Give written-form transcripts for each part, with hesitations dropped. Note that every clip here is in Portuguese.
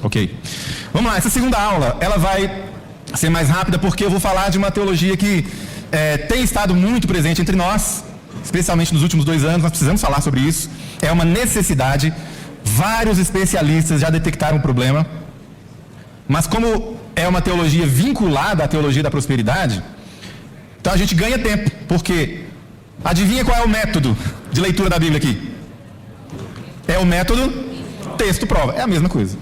Ok. Vamos lá, essa segunda aula, ela vai ser mais rápida porque eu vou falar de uma teologia que tem estado muito presente entre nós, especialmente nos últimos 2 anos, nós precisamos falar sobre isso. É uma necessidade, vários especialistas já detectaram o problema, mas como é uma teologia vinculada à teologia da prosperidade, então a gente ganha tempo, porque adivinha qual é o método de leitura da Bíblia aqui? É o método texto-prova, é a mesma coisa.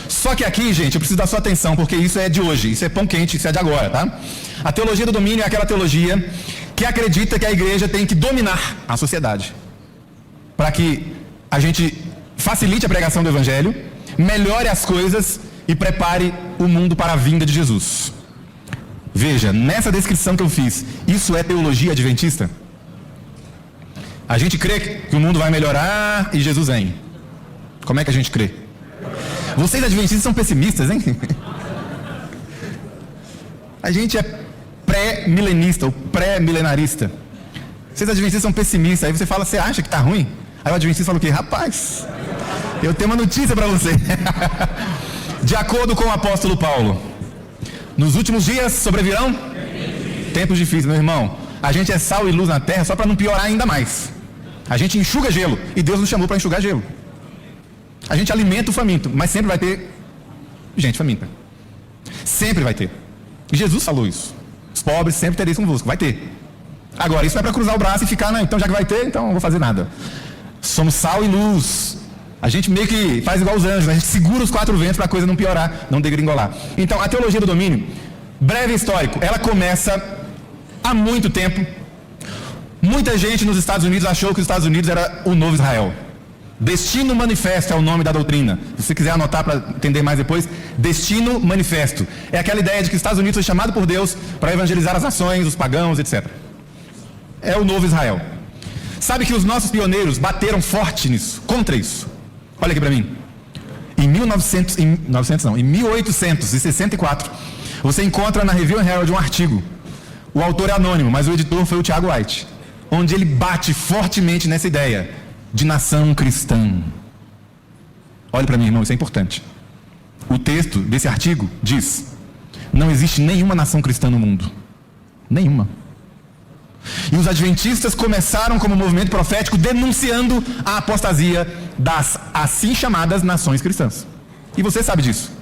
Só que aqui, gente, eu preciso da sua atenção, porque isso é de hoje, isso é pão quente, isso é de agora, tá? A teologia do domínio é aquela teologia que acredita que a igreja tem que dominar a sociedade, para que a gente facilite a pregação do evangelho, melhore as coisas e prepare o mundo para a vinda de Jesus. Veja, nessa descrição que eu fiz, isso é teologia adventista? A gente crê que o mundo vai melhorar e Jesus vem. Como é que a gente crê? Vocês adventistas são pessimistas, hein? A gente é pré-milenista ou pré-milenarista. Vocês adventistas são pessimistas. Aí você fala, você acha que está ruim? Aí o adventista fala o quê? Rapaz, eu tenho uma notícia para você. De acordo com o apóstolo Paulo, nos últimos dias sobrevirão tempos difíceis, meu irmão. A gente é sal e luz na terra só para não piorar ainda mais. A gente enxuga gelo e Deus nos chamou para enxugar gelo. A gente alimenta o faminto, mas sempre vai ter gente faminta. Sempre vai ter. E Jesus falou isso. Os pobres sempre tereis convosco. Vai ter. Agora, isso não é para cruzar o braço e ficar, não, então já que vai ter, então não vou fazer nada. Somos sal e luz. A gente meio que faz igual os anjos, né? A gente segura os 4 ventos para a coisa não piorar, não degringolar. Então, a teologia do domínio, breve histórico, ela começa há muito tempo. Muita gente nos Estados Unidos achou que os Estados Unidos era o novo Israel. Destino Manifesto é o nome da doutrina. Se você quiser anotar para entender mais depois, Destino Manifesto. É aquela ideia de que os Estados Unidos foi chamado por Deus para evangelizar as nações, os pagãos, etc. É o novo Israel. Sabe que os nossos pioneiros bateram forte nisso, contra isso. Olha aqui para mim. Em 1864, você encontra na Review and Herald um artigo. O autor é anônimo, mas o editor foi o Tiago White, onde ele bate fortemente nessa ideia de nação cristã. Olha para mim, irmão, isso é importante. O texto desse artigo diz: não existe nenhuma nação cristã no mundo. Nenhuma. E os adventistas começaram como movimento profético denunciando a apostasia das assim chamadas nações cristãs. E você sabe disso.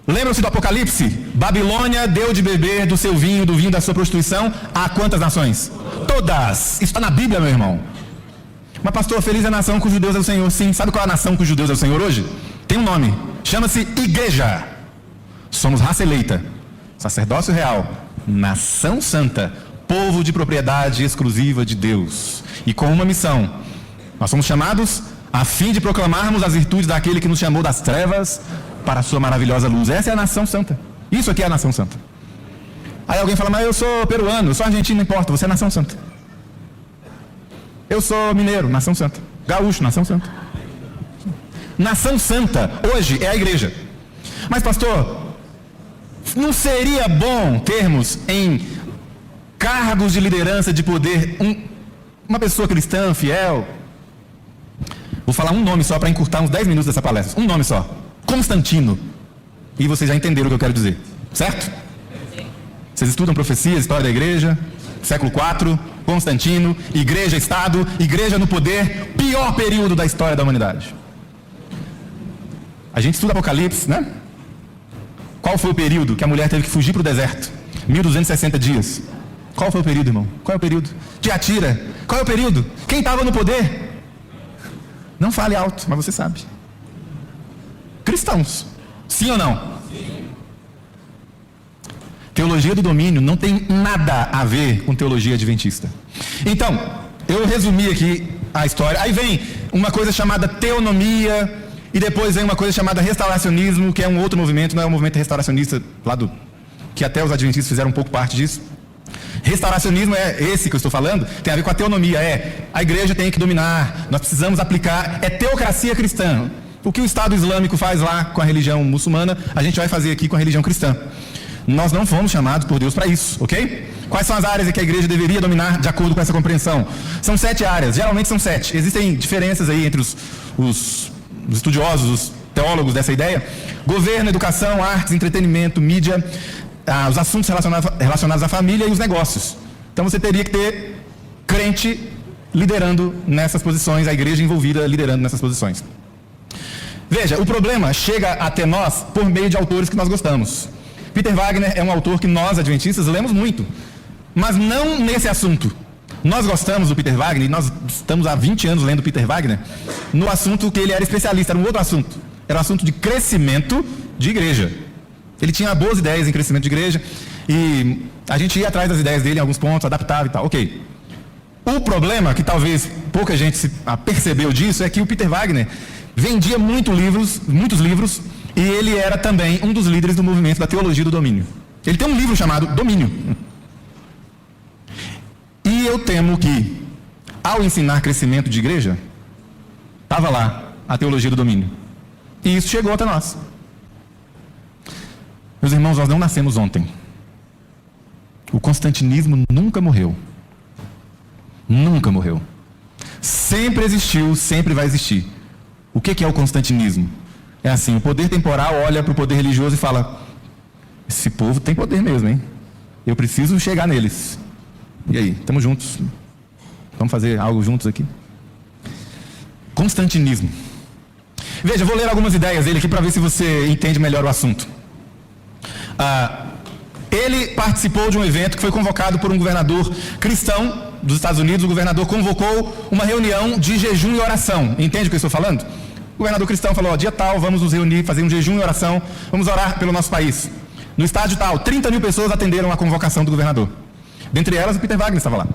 Lembram-se do Apocalipse? Babilônia deu de beber do seu vinho, do vinho da sua prostituição, a quantas nações? Todas. Isso está na Bíblia, meu irmão. Mas pastor, feliz é a nação cujo Deus é o Senhor. Sim, sabe qual é a nação cujo Deus é o Senhor hoje? Tem um nome, chama-se Igreja. Somos raça eleita, sacerdócio real, nação santa, povo de propriedade exclusiva de Deus. E com uma missão, nós somos chamados a fim de proclamarmos as virtudes daquele que nos chamou das trevas para a sua maravilhosa luz. Essa é a nação santa. Isso aqui é a nação santa. Aí alguém fala, mas eu sou peruano, eu sou argentino, não importa, você é nação santa. Eu sou mineiro, nação santa. Gaúcho, nação santa. Nação santa, hoje, é a igreja. Mas pastor, não seria bom termos em cargos de liderança, de poder, uma pessoa cristã, fiel? Vou falar um nome só para encurtar uns 10 minutos dessa palestra. Um nome só. Constantino. E vocês já entenderam o que eu quero dizer. Certo? Vocês estudam profecias, história da igreja, século IV, Constantino, igreja, Estado, igreja no poder, pior período da história da humanidade. A gente estuda Apocalipse, né? Qual foi o período que a mulher teve que fugir para o deserto? 1260 dias. Qual foi o período, irmão? Qual é o período? Tiatira. Qual é o período? Quem estava no poder? Não fale alto, mas você sabe. Cristãos. Sim ou não? Sim. Teologia do domínio não tem nada a ver com teologia adventista. Então, eu resumi aqui a história. Aí vem uma coisa chamada teonomia, e depois vem uma coisa chamada restauracionismo, que é um outro movimento, não é um movimento restauracionista lá do... que até os adventistas fizeram um pouco parte disso. Restauracionismo é esse que eu estou falando, tem a ver com a teonomia, a igreja tem que dominar, nós precisamos aplicar, é teocracia cristã. O que o Estado Islâmico faz lá com a religião muçulmana, a gente vai fazer aqui com a religião cristã. Nós não fomos chamados por Deus para isso, ok? Quais são as áreas em que a igreja deveria dominar de acordo com essa compreensão? São 7 áreas, geralmente são 7. Existem diferenças aí entre os estudiosos, os teólogos dessa ideia, governo, educação, artes, entretenimento, mídia, os assuntos relacionados à família e os negócios. Então você teria que ter crente liderando nessas posições, a igreja envolvida liderando nessas posições. Veja, o problema chega até nós por meio de autores que nós gostamos. Peter Wagner é um autor que nós, adventistas, lemos muito, mas não nesse assunto. Nós gostamos do Peter Wagner, e nós estamos há 20 anos lendo Peter Wagner, no assunto que ele era especialista, era um outro assunto. Era o assunto de crescimento de igreja. Ele tinha boas ideias em crescimento de igreja, e a gente ia atrás das ideias dele em alguns pontos, adaptava e tal, ok. O problema, que talvez pouca gente percebeu disso, é que o Peter Wagner vendia muitos livros, e ele era também um dos líderes do movimento da teologia do domínio. Ele tem um livro chamado Domínio. E eu temo que, ao ensinar crescimento de igreja, estava lá a teologia do domínio. E isso chegou até nós. Meus irmãos, nós não nascemos ontem. O constantinismo nunca morreu. Nunca morreu. Sempre existiu, sempre vai existir. O que é o constantinismo? É assim, o poder temporal olha para o poder religioso e fala: esse povo tem poder mesmo, hein? Eu preciso chegar neles. E aí, estamos juntos? Vamos fazer algo juntos aqui? Constantinismo. Veja, vou ler algumas ideias dele aqui para ver se você entende melhor o assunto. Ele participou de um evento que foi convocado por um governador cristão dos Estados Unidos. O governador convocou uma reunião de jejum e oração. Entende o que eu estou falando? O governador cristão falou: dia tal, vamos nos reunir, fazer um jejum e oração, vamos orar pelo nosso país. No estádio tal, 30 mil pessoas atenderam a convocação do governador. Dentre elas, o Peter Wagner estava lá.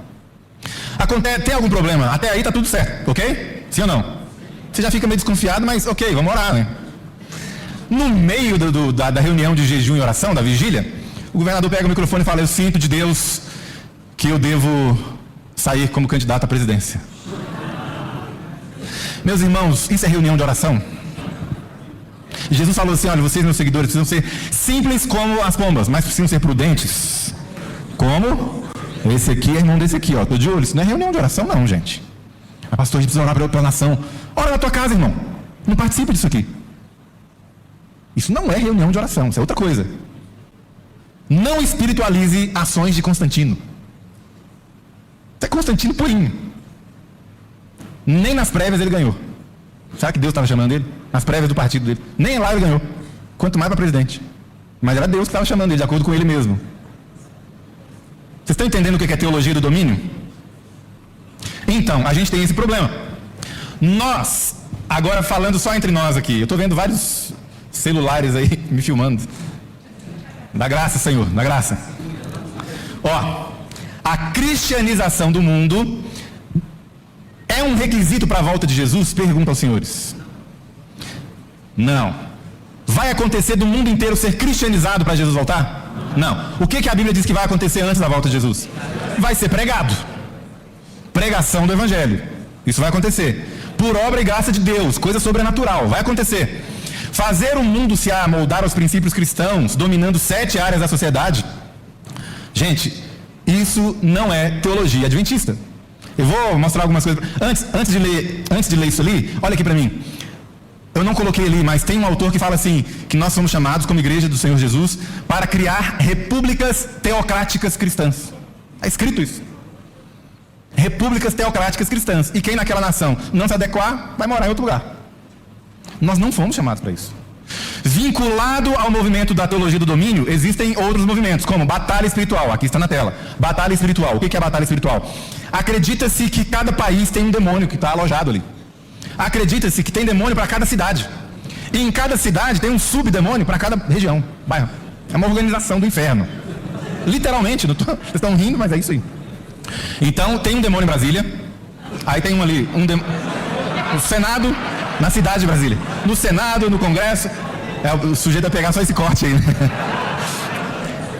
Tem algum problema? Até aí está tudo certo, ok? Sim ou não? Você já fica meio desconfiado, mas ok, vamos orar, né? No meio da reunião de jejum e oração, da vigília, o governador pega o microfone e fala: eu sinto de Deus que eu devo sair como candidato à presidência. Meus irmãos, isso é reunião de oração? Jesus falou assim: olha, vocês, meus seguidores, precisam ser simples como as pombas, mas precisam ser prudentes. Como? Esse aqui é irmão desse aqui, ó. Tô de olho. Isso não é reunião de oração, não, gente. Mas, pastor, a gente precisa orar pela nação. Ora na tua casa, irmão. Não participe disso aqui. Isso não é reunião de oração, isso é outra coisa. Não espiritualize ações de Constantino. Isso é Constantino purinho. Nem nas prévias ele ganhou. Sabe que Deus estava chamando ele? Nas prévias do partido dele. Nem lá ele ganhou. Quanto mais para presidente. Mas era Deus que estava chamando ele, de acordo com ele mesmo. Vocês estão entendendo o que é teologia do domínio? Então, a gente tem esse problema. Nós, agora falando só entre nós aqui, eu estou vendo vários celulares aí me filmando. Dá graça, Senhor, dá graça. Ó, a cristianização do mundo é um requisito para a volta de Jesus? Pergunta aos senhores. Não. Vai acontecer do mundo inteiro ser cristianizado para Jesus voltar? Não. O que a Bíblia diz que vai acontecer antes da volta de Jesus? Vai ser pregado. Pregação do Evangelho. Isso vai acontecer. Por obra e graça de Deus, coisa sobrenatural. Vai acontecer. Fazer o mundo se amoldar aos princípios cristãos, dominando 7 áreas da sociedade. Gente, isso não é teologia adventista. Eu vou mostrar algumas coisas. Antes de ler isso ali, olha aqui para mim. Eu não coloquei ali, mas tem um autor que fala assim, que nós somos chamados como igreja do Senhor Jesus para criar repúblicas teocráticas cristãs. Está escrito isso. Repúblicas teocráticas cristãs. E quem naquela nação não se adequar, vai morar em outro lugar. Nós não fomos chamados para isso. Vinculado ao movimento da teologia do domínio, existem outros movimentos, como batalha espiritual. Aqui está na tela. Batalha espiritual. O que é batalha espiritual? Acredita-se que cada país tem um demônio que está alojado ali. Acredita-se que tem demônio para cada cidade. E em cada cidade tem um subdemônio para cada região, bairro. É uma organização do inferno. Literalmente, vocês estão rindo, mas é isso aí. Então, tem um demônio em Brasília. Aí tem um ali, o Senado na cidade de Brasília. No Senado, no Congresso. O sujeito vai pegar só esse corte aí, né?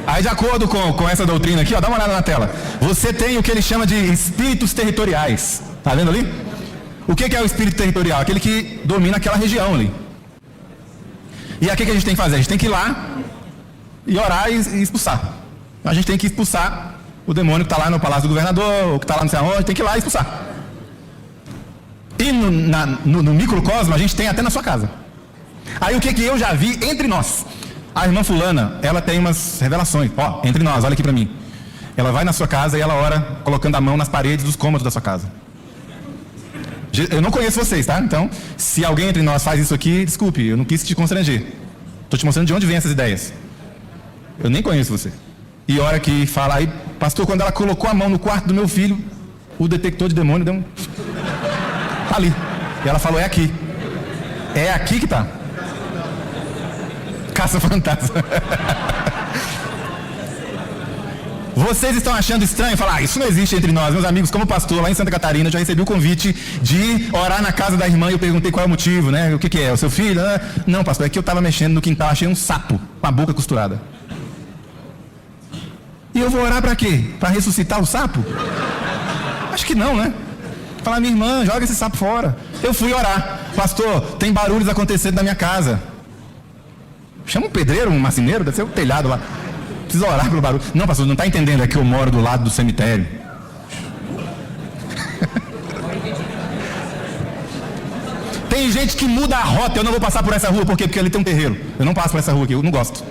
Aí, de acordo com essa doutrina aqui, ó, dá uma olhada na tela. Você tem o que ele chama de espíritos territoriais. Tá vendo ali? O que é o espírito territorial? Aquele que domina aquela região ali. E aí o que a gente tem que fazer? A gente tem que ir lá e orar e expulsar. A gente tem que expulsar o demônio que está lá no palácio do governador, ou que está lá não sei aonde, tem que ir lá e expulsar. E no microcosmo a gente tem até na sua casa. Aí o que eu já vi entre nós? A irmã fulana, ela tem umas revelações. Ó, entre nós, olha aqui pra mim. Ela vai na sua casa e ela ora colocando a mão nas paredes dos cômodos da sua casa. Eu não conheço vocês, tá? Então, se alguém entre nós faz isso aqui, desculpe, eu não quis te constranger. Estou te mostrando de onde vem essas ideias. Eu nem conheço você. E hora que fala, aí, pastor, quando ela colocou a mão no quarto do meu filho, o detector de demônio deu um... Tá ali. E ela falou, é aqui. É aqui que tá. Caça fantasma. Vocês estão achando estranho falar, isso não existe entre nós, meus amigos. Como pastor lá em Santa Catarina, eu já recebi o convite de orar na casa da irmã e eu perguntei qual é o motivo, né? O que é? O seu filho? Não, pastor, é que eu estava mexendo no quintal, achei um sapo com a boca costurada. E eu vou orar para quê? Para ressuscitar o sapo? Acho que não, né? Falar, minha irmã, joga esse sapo fora. Eu fui orar. Pastor, tem barulhos acontecendo na minha casa. Chama um pedreiro, um marceneiro, deve ser o telhado lá. Precisa orar pelo barulho. Não, pastor, não está entendendo, é que eu moro do lado do cemitério. Tem gente que muda a rota. Eu não vou passar por essa rua, por quê? Porque ali tem um terreiro. Eu não passo por essa rua aqui, eu não gosto.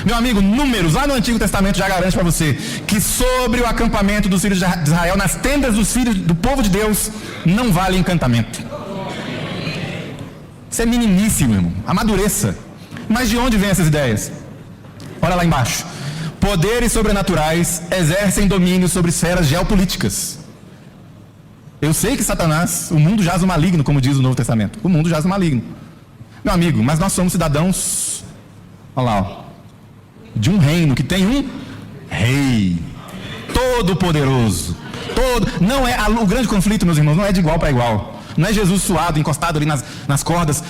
Meu amigo, Números, lá no Antigo Testamento já garante para você que sobre o acampamento dos filhos de Israel, nas tendas dos filhos do povo de Deus, não vale encantamento. Isso é meniníssimo, irmão. Amadureça. Mas de onde vêm essas ideias? Olha lá embaixo. Poderes sobrenaturais exercem domínio sobre esferas geopolíticas. Eu sei que Satanás, o mundo jaz o maligno, como diz o Novo Testamento. O mundo jaz o maligno. Meu amigo, mas nós somos cidadãos, olha lá, ó, de um reino que tem um rei todo poderoso. Não é o grande conflito, meus irmãos, não é de igual para igual. Não é Jesus suado, encostado ali nas cordas.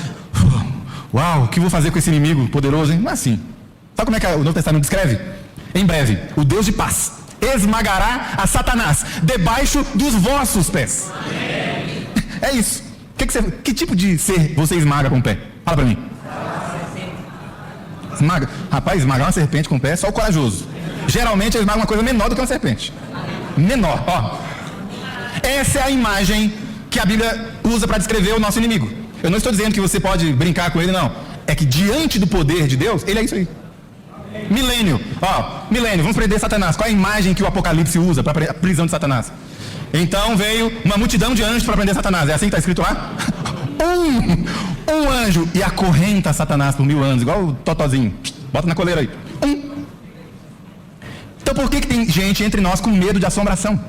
Uau, o que vou fazer com esse inimigo poderoso, hein? Não é assim. Sabe como é que o Novo Testamento descreve? Em breve, o Deus de paz esmagará a Satanás debaixo dos vossos pés. Amém. É isso. Que tipo de ser você esmaga com o pé? Fala pra mim. Esmaga? Rapaz, esmagar uma serpente com o pé é só o corajoso. Geralmente eu esmago uma coisa menor do que uma serpente. Menor, ó. Essa é a imagem que a Bíblia usa para descrever o nosso inimigo. Eu não estou dizendo que você pode brincar com ele, não. É que diante do poder de Deus, ele é isso aí. Milênio, vamos prender Satanás. Qual é a imagem que o Apocalipse usa para a prisão de Satanás? Então veio uma multidão de anjos para prender Satanás. É assim que está escrito lá? Um anjo e acorrenta Satanás por 1000 anos, igual o Totozinho. Bota na coleira aí. Então por que tem gente entre nós com medo de assombração?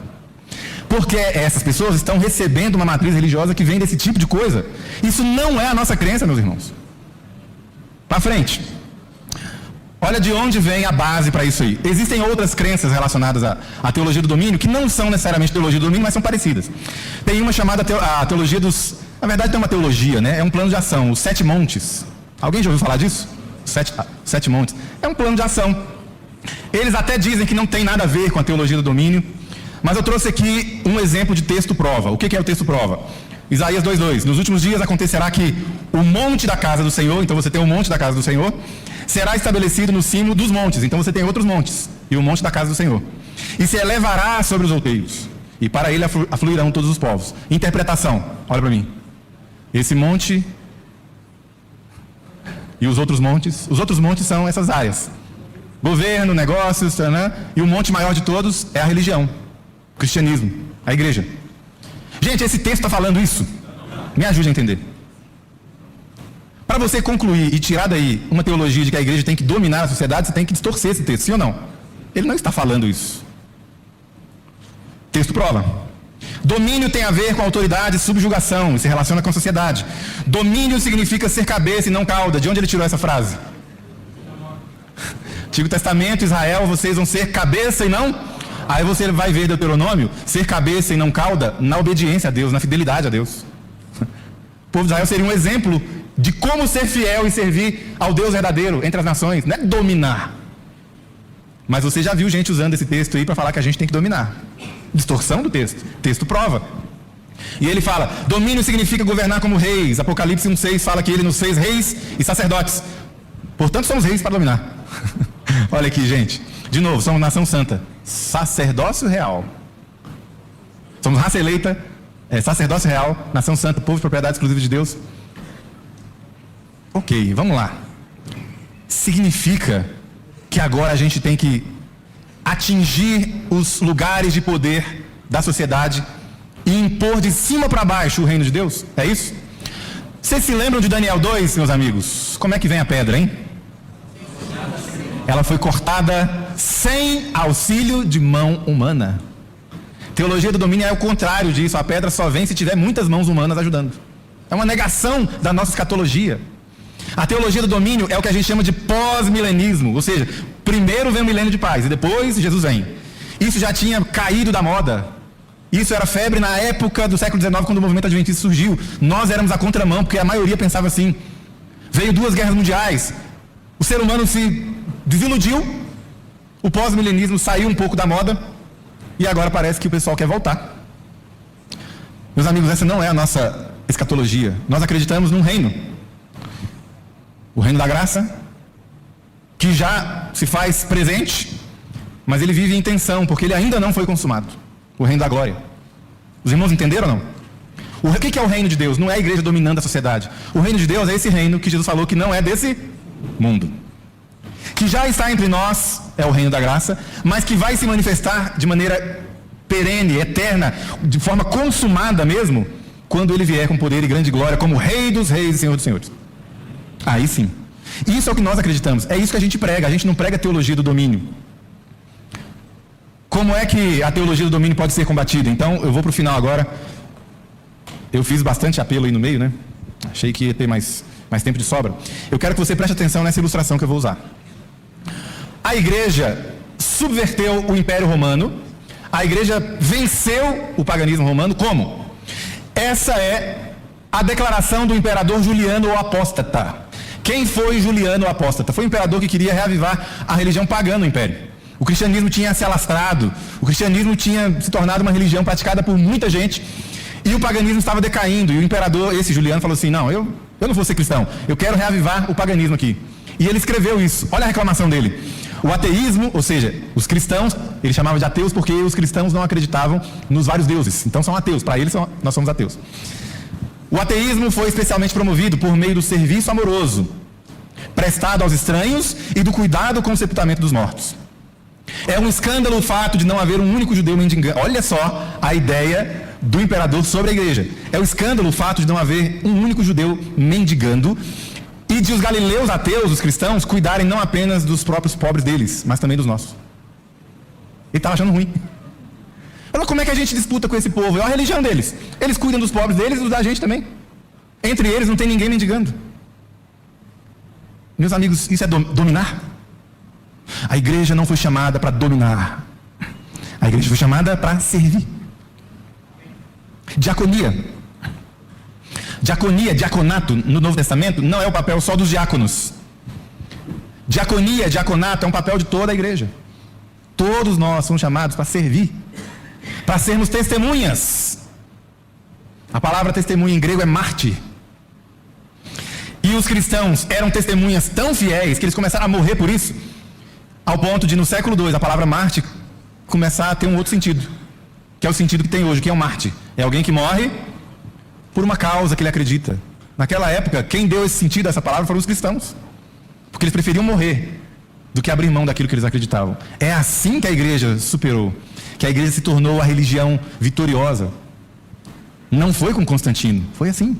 Porque essas pessoas estão recebendo uma matriz religiosa que vem desse tipo de coisa. Isso não é a nossa crença, meus irmãos. Para frente. Olha de onde vem a base para isso aí. Existem outras crenças relacionadas à teologia do domínio que não são necessariamente teologia do domínio, mas são parecidas. Tem uma chamada a teologia dos... Na verdade tem uma teologia, né? É um plano de ação, os 7 montes. Alguém já ouviu falar disso? Sete montes. É um plano de ação. Eles até dizem que não tem nada a ver com a teologia do domínio, mas eu trouxe aqui um exemplo de texto prova. O que é o texto prova? Isaías 2:2. Nos últimos dias acontecerá que o monte da casa do Senhor, então você tem o monte da casa do Senhor, será estabelecido no cimo dos montes. Então você tem outros montes. E o monte da casa do Senhor. E se elevará sobre os outeiros. E para ele afluirão todos os povos. Interpretação. Olha para mim. Esse monte e os outros montes. Os outros montes são essas áreas. Governo, negócios, né? E o monte maior de todos é a religião. O cristianismo. A igreja. Gente, esse texto está falando isso. Me ajude a entender. Para você concluir e tirar daí uma teologia de que a igreja tem que dominar a sociedade, você tem que distorcer esse texto, sim ou não? Ele não está falando isso. Texto prova. Domínio tem a ver com autoridade e subjugação, e se relaciona com a sociedade. Domínio significa ser cabeça e não cauda. De onde ele tirou essa frase? Antigo Testamento, Israel, vocês vão ser cabeça e não... Aí você vai ver Deuteronômio, ser cabeça e não cauda, na obediência a Deus, na fidelidade a Deus. O povo de Israel seria um exemplo de como ser fiel e servir ao Deus verdadeiro entre as nações, não é dominar. Mas você já viu gente usando esse texto aí para falar que a gente tem que dominar. Distorção do texto. Texto prova. E ele fala, domínio significa governar como reis. Apocalipse 1:6 fala que ele nos fez reis e sacerdotes. Portanto, somos reis para dominar. Olha aqui, gente. De novo, somos nação santa. Sacerdócio real. Somos raça eleita, sacerdócio real, nação santa, povo de propriedade exclusiva de Deus. Ok, vamos lá. Significa que agora a gente tem que atingir os lugares de poder da sociedade e impor de cima para baixo o reino de Deus? É isso? Vocês se lembram de Daniel 2, meus amigos? Como é que vem a pedra, hein? Ela foi cortada sem auxílio de mão humana. Teologia do domínio é o contrário disso. A pedra só vem se tiver muitas mãos humanas ajudando. É uma negação da nossa escatologia. A teologia do domínio é o que a gente chama de pós-milenismo. Ou seja, primeiro vem o milênio de paz e depois Jesus vem. Isso já tinha caído da moda. Isso era febre na época do século XIX, quando o movimento adventista surgiu. Nós éramos a contramão, porque a maioria pensava assim. Veio 2 guerras mundiais. O ser humano se desiludiu. O pós-milenismo saiu um pouco da moda. E agora parece que o pessoal quer voltar. Meus amigos, essa não é a nossa escatologia. Nós acreditamos num reino. O reino da graça, que já se faz presente, mas ele vive em tensão, porque ele ainda não foi consumado. O reino da glória. Os irmãos entenderam ou não? O que é o reino de Deus? Não é a igreja dominando a sociedade. O reino de Deus é esse reino que Jesus falou que não é desse mundo. Que já está entre nós, é o reino da graça, mas que vai se manifestar de maneira perene, eterna, de forma consumada mesmo, quando ele vier com poder e grande glória, como Rei dos Reis e Senhor dos Senhores. Aí sim. Isso é o que nós acreditamos. É isso que a gente prega. A gente não prega a teologia do domínio. Como é que a teologia do domínio pode ser combatida? Então, eu vou para o final agora. Eu fiz bastante apelo aí no meio, né? Achei que ia ter mais tempo de sobra. Eu quero que você preste atenção nessa ilustração que eu vou usar. A igreja subverteu o Império Romano. A igreja venceu o paganismo romano. Como? Essa é a declaração do imperador Juliano o Apóstata. Quem foi Juliano o Apóstata? Foi um imperador que queria reavivar a religião pagã no império. O cristianismo tinha se alastrado, o cristianismo tinha se tornado uma religião praticada por muita gente, e o paganismo estava decaindo, e o imperador, esse Juliano, falou assim, não, eu não vou ser cristão, eu quero reavivar o paganismo aqui. E ele escreveu isso, olha a reclamação dele. O ateísmo, ou seja, os cristãos, ele chamava de ateus porque os cristãos não acreditavam nos vários deuses, então são ateus, para eles nós somos ateus. O ateísmo foi especialmente promovido por meio do serviço amoroso, prestado aos estranhos e do cuidado com o sepultamento dos mortos. É um escândalo o fato de não haver um único judeu mendigando. Olha só a ideia do imperador sobre a igreja. É um escândalo o fato de não haver um único judeu mendigando e de os galileus ateus, os cristãos, cuidarem não apenas dos próprios pobres deles, mas também dos nossos. Ele estava achando ruim. Mas como é que a gente disputa com esse povo? É a religião deles. Eles cuidam dos pobres deles e dos da gente também. Entre eles não tem ninguém mendigando. Meus amigos, isso é dominar? A igreja não foi chamada para dominar. A igreja foi chamada para servir. Diaconia. Diaconia, diaconato, no Novo Testamento, não é o papel só dos diáconos. Diaconia, diaconato, é um papel de toda a igreja. Todos nós somos chamados para servir. Para sermos testemunhas. A palavra testemunha em grego é mártir. E os cristãos eram testemunhas tão fiéis que eles começaram a morrer por isso, ao ponto de no século II a palavra mártir começar a ter um outro sentido, que é o sentido que tem hoje, que é o mártir. É alguém que morre por uma causa que ele acredita. Naquela época, quem deu esse sentido a essa palavra foram os cristãos, porque eles preferiam morrer do que abrir mão daquilo que eles acreditavam. É assim que a igreja superou, que a igreja se tornou a religião vitoriosa. Não foi com Constantino, foi assim.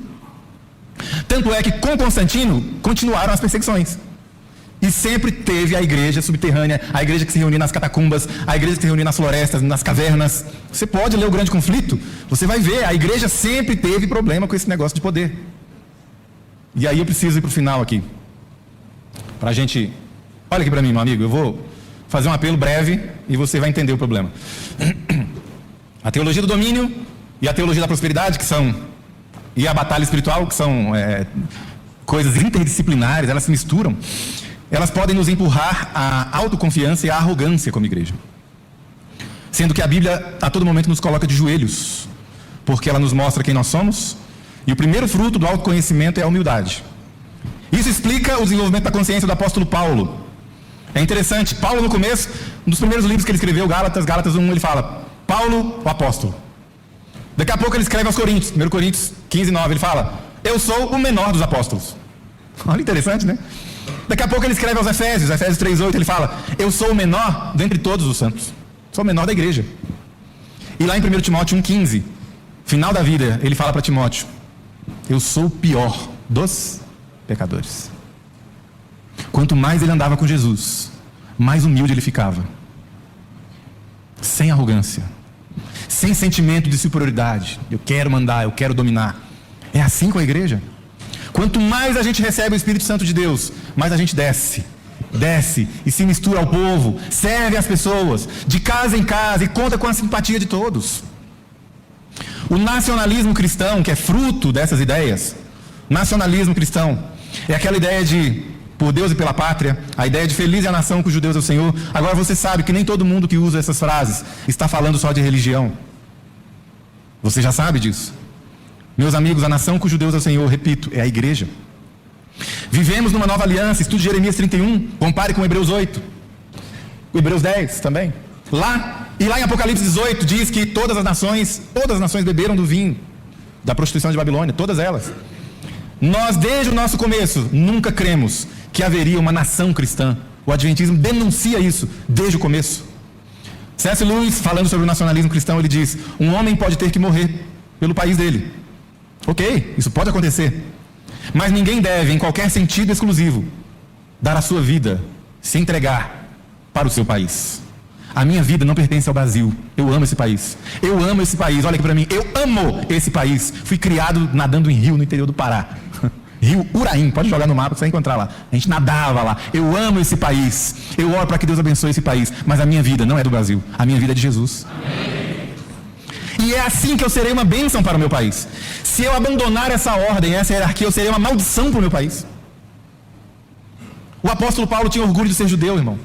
Tanto é que com Constantino continuaram as perseguições. E sempre teve a igreja subterrânea, a igreja que se reunia nas catacumbas, a igreja que se reunia nas florestas, nas cavernas. Você pode ler o Grande Conflito, você vai ver, a igreja sempre teve problema com esse negócio de poder. E aí eu preciso ir para o final aqui. Para a gente... Olha aqui para mim, meu amigo, eu vou fazer um apelo breve e você vai entender o problema. A teologia do domínio e a teologia da prosperidade, que são... E a batalha espiritual, que são coisas interdisciplinares, elas se misturam. Elas podem nos empurrar à autoconfiança e à arrogância como igreja. Sendo que a Bíblia a todo momento nos coloca de joelhos, porque ela nos mostra quem nós somos, e o primeiro fruto do autoconhecimento é a humildade. Isso explica o desenvolvimento da consciência do apóstolo Paulo. É interessante, Paulo no começo, um dos primeiros livros que ele escreveu, Gálatas 1, ele fala, Paulo, o apóstolo. Daqui a pouco ele escreve aos Coríntios, 1 Coríntios 15, 9, ele fala, eu sou o menor dos apóstolos. Olha, interessante, né? Daqui a pouco ele escreve aos Efésios 3:8, ele fala: eu sou o menor dentre todos os santos. Sou o menor da igreja. E lá em 1 Timóteo 1,15, final da vida, ele fala para Timóteo: eu sou o pior dos pecadores. Quanto mais ele andava com Jesus, mais humilde ele ficava. Sem arrogância, sem sentimento de superioridade. Eu quero mandar, eu quero dominar. É assim com a igreja. Quanto mais a gente recebe o Espírito Santo de Deus, mais a gente desce e se mistura ao povo, serve as pessoas, de casa em casa, e conta com a simpatia de todos. O nacionalismo cristão, que é fruto dessas ideias, nacionalismo cristão, é aquela ideia de por Deus e pela pátria, a ideia de feliz é a nação cujo Deus é o Senhor. Agora você sabe que nem todo mundo que usa essas frases está falando só de religião. Você já sabe disso. Meus amigos, a nação cujo Deus é o Senhor, repito, é a igreja. Vivemos numa nova aliança. Estude Jeremias 31, compare com Hebreus 8, Hebreus 10 também. Lá em Apocalipse 18 diz que todas as nações beberam do vinho da prostituição de Babilônia, todas elas. Nós, desde o nosso começo, nunca cremos que haveria uma nação cristã. O adventismo denuncia isso desde o começo. C.S. Lewis, falando sobre o nacionalismo cristão, ele diz: um homem pode ter que morrer pelo país dele. Ok, isso pode acontecer. Mas ninguém deve, em qualquer sentido exclusivo, dar a sua vida, se entregar para o seu país. A minha vida não pertence ao Brasil. Eu amo esse país. Eu amo esse país. Olha aqui para mim. Eu amo esse país. Fui criado nadando em rio no interior do Pará. Rio Uraim. Pode jogar no mapa que você vai encontrar lá. A gente nadava lá. Eu amo esse país. Eu oro para que Deus abençoe esse país. Mas a minha vida não é do Brasil. A minha vida é de Jesus. Amém. E é assim que eu serei uma bênção para o meu país. Se eu abandonar essa ordem, essa hierarquia, eu serei uma maldição para o meu país. O apóstolo Paulo tinha orgulho de ser judeu, irmão.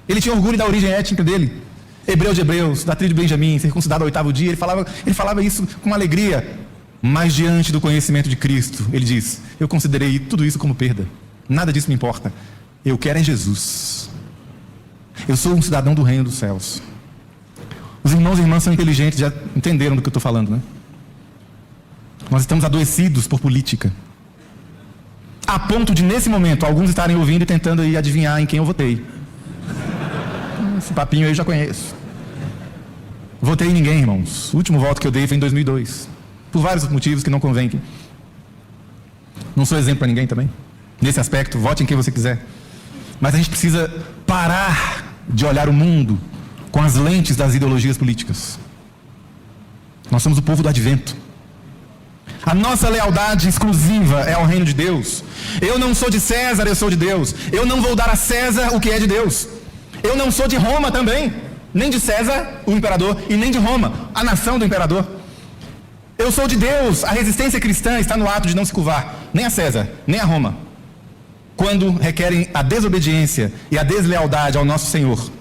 Ele tinha orgulho da origem étnica dele. Hebreu de hebreus, da tribo de Benjamim, circuncidado ao 8º dia. Ele falava isso com alegria. Mas diante do conhecimento de Cristo, ele diz: eu considerei tudo isso como perda. Nada disso me importa. Eu quero é Jesus. Eu sou um cidadão do reino dos céus. Os irmãos e irmãs são inteligentes, já entenderam do que eu estou falando, né? Nós estamos adoecidos por política. A ponto de, nesse momento, alguns estarem ouvindo e tentando aí adivinhar em quem eu votei. Esse papinho aí eu já conheço. Votei em ninguém, irmãos. O último voto que eu dei foi em 2002. Por vários motivos que não convém. Não sou exemplo para ninguém também. Nesse aspecto, vote em quem você quiser. Mas a gente precisa parar de olhar o mundo com as lentes das ideologias políticas. Nós somos o povo do advento. A nossa lealdade exclusiva é ao reino de Deus. Eu não sou de César, eu sou de Deus. Eu não vou dar a César o que é de Deus. Eu não sou de Roma também, nem de César, o imperador, e nem de Roma, a nação do imperador. Eu sou de Deus. A resistência cristã está no ato de não se curvar nem a César, nem a Roma, quando requerem a desobediência e a deslealdade ao nosso Senhor.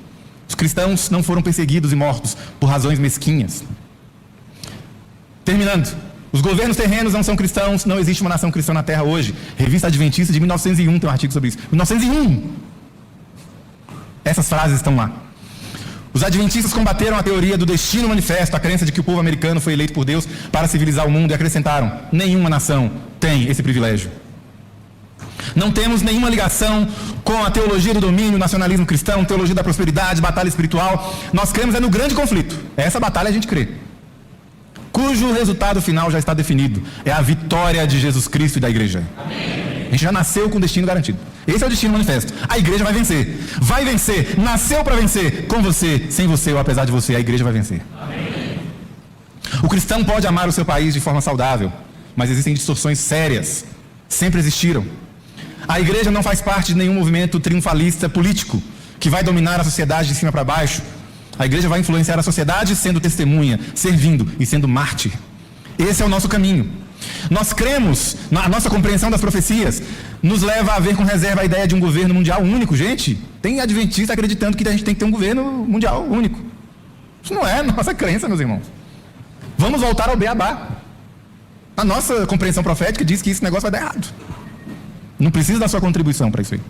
Os cristãos não foram perseguidos e mortos por razões mesquinhas. Terminando, os governos terrenos não são cristãos, não existe uma nação cristã na Terra hoje. Revista Adventista de 1901 tem um artigo sobre isso. 1901! Essas frases estão lá. Os adventistas combateram a teoria do destino manifesto, a crença de que o povo americano foi eleito por Deus para civilizar o mundo, e acrescentaram: nenhuma nação tem esse privilégio. Não temos nenhuma ligação com a teologia do domínio, nacionalismo cristão, teologia da prosperidade, batalha espiritual. Nós cremos no grande conflito. Essa batalha a gente crê. Cujo resultado final já está definido. É a vitória de Jesus Cristo e da igreja. Amém. A gente já nasceu com destino garantido. Esse é o destino manifesto. A igreja vai vencer. Vai vencer. Nasceu para vencer. Com você, sem você ou apesar de você, a igreja vai vencer. Amém. O cristão pode amar o seu país de forma saudável, mas existem distorções sérias. Sempre existiram. A igreja não faz parte de nenhum movimento triunfalista político que vai dominar a sociedade de cima para baixo. A igreja vai influenciar a sociedade sendo testemunha, servindo e sendo mártir. Esse é o nosso caminho. Nós cremos, a nossa compreensão das profecias nos leva a ver com reserva a ideia de um governo mundial único. Gente, tem adventista acreditando que a gente tem que ter um governo mundial único. Isso não é nossa crença, meus irmãos. Vamos voltar ao beabá. A nossa compreensão profética diz que esse negócio vai dar errado. Não precisa da sua contribuição para isso aí.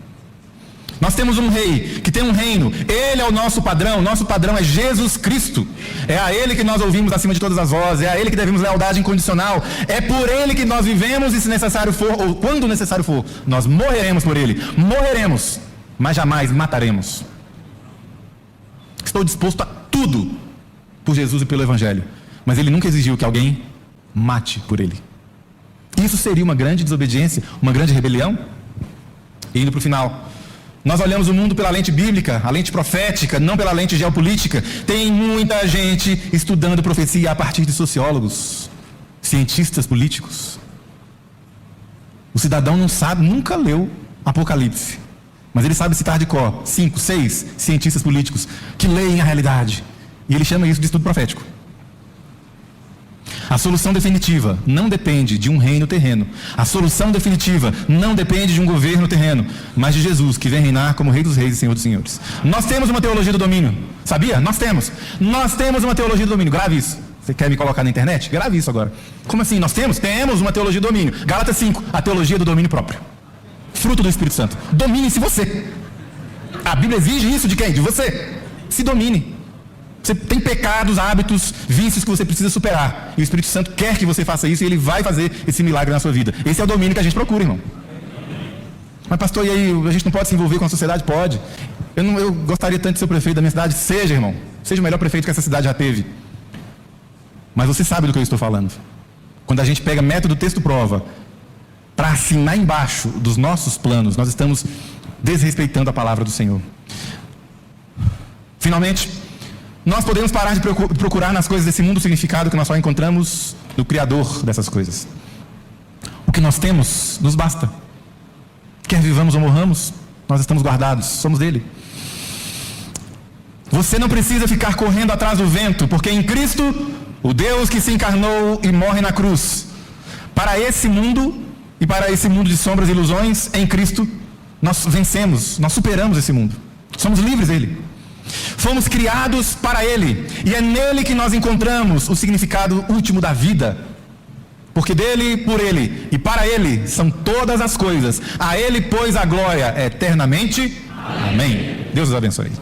Nós temos um rei que tem um reino. Ele é o nosso padrão. Nosso padrão é Jesus Cristo. É a Ele que nós ouvimos acima de todas as vozes. É a Ele que devemos lealdade incondicional. É por Ele que nós vivemos e, se necessário for, ou quando necessário for, nós morreremos por Ele. Morreremos, mas jamais mataremos. Estou disposto a tudo por Jesus e pelo Evangelho. Mas Ele nunca exigiu que alguém mate por Ele. Isso seria uma grande desobediência, uma grande rebelião? E indo para o final, nós olhamos o mundo pela lente bíblica, a lente profética, não pela lente geopolítica. Tem muita gente estudando profecia a partir de sociólogos, cientistas políticos. O cidadão não sabe, nunca leu Apocalipse, mas ele sabe citar de cor 5, 6 cientistas políticos que leem a realidade, e ele chama isso de estudo profético. A solução definitiva não depende de um reino terreno. A solução definitiva não depende de um governo terreno, mas de Jesus, que vem reinar como Rei dos Reis e Senhor dos Senhores. Nós temos uma teologia do domínio. Sabia? Nós temos uma teologia do domínio. Grave isso. Você quer me colocar na internet? Grave isso agora. Como assim? Nós temos? Temos uma teologia do domínio. Gálatas 5, a teologia do domínio próprio. Fruto do Espírito Santo. Domine-se você. A Bíblia exige isso de quem? De você. Se domine. Você tem pecados, hábitos, vícios que você precisa superar. E o Espírito Santo quer que você faça isso e Ele vai fazer esse milagre na sua vida. Esse é o domínio que a gente procura, irmão. Mas pastor, e aí, a gente não pode se envolver com a sociedade? Pode. Eu gostaria tanto de ser o prefeito da minha cidade. Seja, irmão. Seja o melhor prefeito que essa cidade já teve. Mas você sabe do que eu estou falando. Quando a gente pega método texto-prova para assinar embaixo dos nossos planos, nós estamos desrespeitando a palavra do Senhor. Finalmente, nós podemos parar de procurar nas coisas desse mundo o significado que nós só encontramos no Criador dessas coisas. O que nós temos nos basta. Quer vivamos ou morramos, nós estamos guardados, somos dele. Você não precisa ficar correndo atrás do vento, porque em Cristo, o Deus que se encarnou e morre na cruz, para esse mundo e para esse mundo de sombras e ilusões, em Cristo, nós vencemos, nós superamos esse mundo. Somos livres dele. Fomos criados para Ele, e é nele que nós encontramos o significado último da vida, porque dele, por Ele e para Ele são todas as coisas. A Ele, pois, a glória eternamente. Amém. Deus os abençoe.